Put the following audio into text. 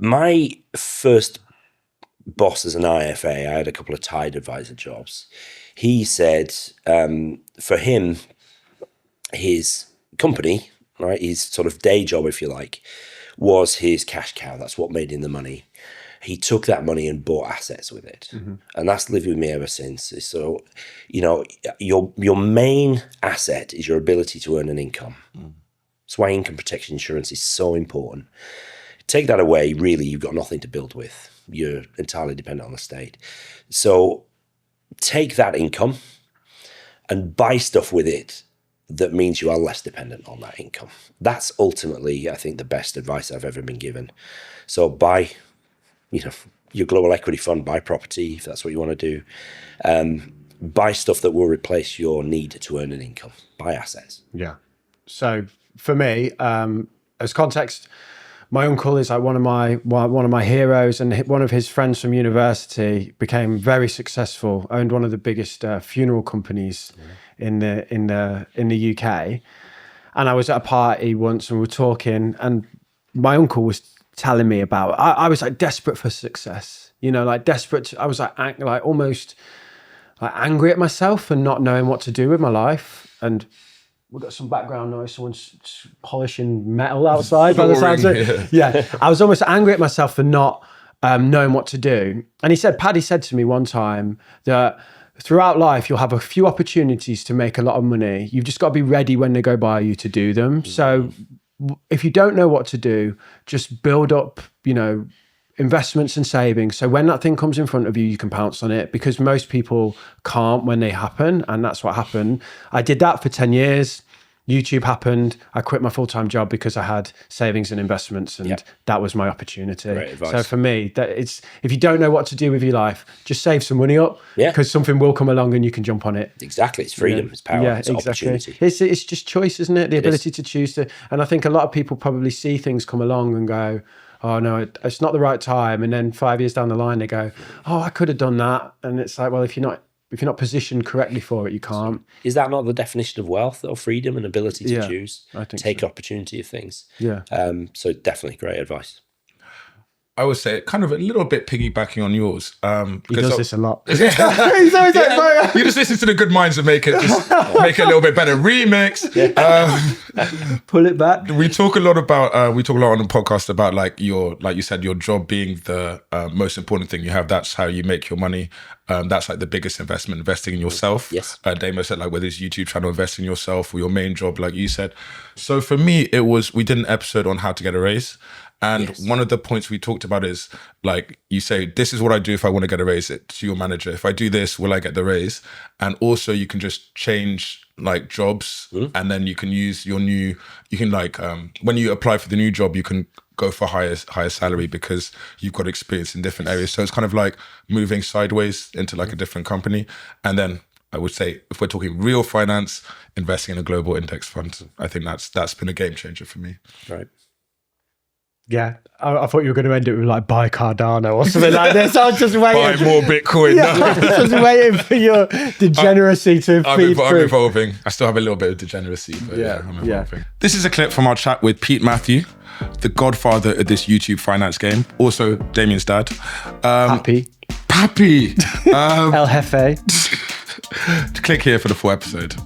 my first boss as an IFA, I had a couple of Tide advisor jobs. He said for him, his company, right, his sort of day job, if you like, was his cash cow. That's what made him the money. He took that money and bought assets with it. And that's lived with me ever since. So, your main asset is your ability to earn an income. That's why income protection insurance is so important. Take that away, really, you've got nothing to build with. You're entirely dependent on the state. So take that income and buy stuff with it that means you are less dependent on that income. That's ultimately, I think, the best advice I've ever been given. So buy, your global equity fund, buy property, if that's what you want to do. Buy stuff that will replace your need to earn an income. Buy assets. Yeah. So for me, as context, my uncle is like one of my heroes, and one of his friends from university became very successful, owned one of the biggest funeral companies in the UK. And I was at a party once and we were talking, and my uncle was telling me about, I was like desperate for success, like desperate. I was like almost like angry at myself for not knowing what to do with my life. And we've got some background noise. Someone's polishing metal outside by the sounds of it. Yeah. I was almost angry at myself for not knowing what to do. And Paddy said to me one time that throughout life, you'll have a few opportunities to make a lot of money. You've just got to be ready when they go by you to do them. So if you don't know what to do, just build up, investments and savings. So when that thing comes in front of you, you can pounce on it, because most people can't when they happen. And that's what happened. I did that for 10 years. YouTube happened. I quit my full-time job because I had savings and investments, and that was my opportunity. Great advice. So for me, if you don't know what to do with your life, just save some money up, because something will come along and you can jump on it. Exactly. It's freedom. It's power. It's opportunity. It's just choice, isn't it? The ability to choose to. And I think a lot of people probably see things come along and go, oh no, it's not the right time. And then 5 years down the line, they go, oh, I could have done that. And it's like, well, if you're not positioned correctly for it, you can't. Is that not the definition of wealth, or freedom and ability to choose? I think take opportunity of things. Yeah. So definitely great advice. I would say kind of a little bit piggybacking on yours. He does this a lot. You just listen to the good minds and make it a little bit better. Remix. Pull it back. We talk a lot on the podcast about like you said, your job being the most important thing you have. That's how you make your money. That's like the biggest investment, investing in yourself. Yes. Damo said, like, whether it's YouTube channel, invest in yourself, or your main job, like you said. So for me, we did an episode on how to get a raise. And one of the points we talked about is, like, you say, this is what I do if I want to get a raise, to your manager. If I do this, will I get the raise? And also you can just change like jobs, and then you can use when you apply for the new job, you can go for higher salary because you've got experience in different areas. So it's kind of like moving sideways into like a different company. And then I would say, if we're talking real finance, investing in a global index fund, I think that's been a game changer for me. Right. Yeah, I thought you were going to end it with like buy Cardano or something like this. I was just waiting. Buy more Bitcoin. I was just waiting for your degeneracy to feed through. I'm evolving. I still have a little bit of degeneracy, but I'm evolving. This is a clip from our chat with Pete Matthew, the godfather of this YouTube finance game. Also, Damien's dad. Pappy. El Jefe. Click Click here for the full episode.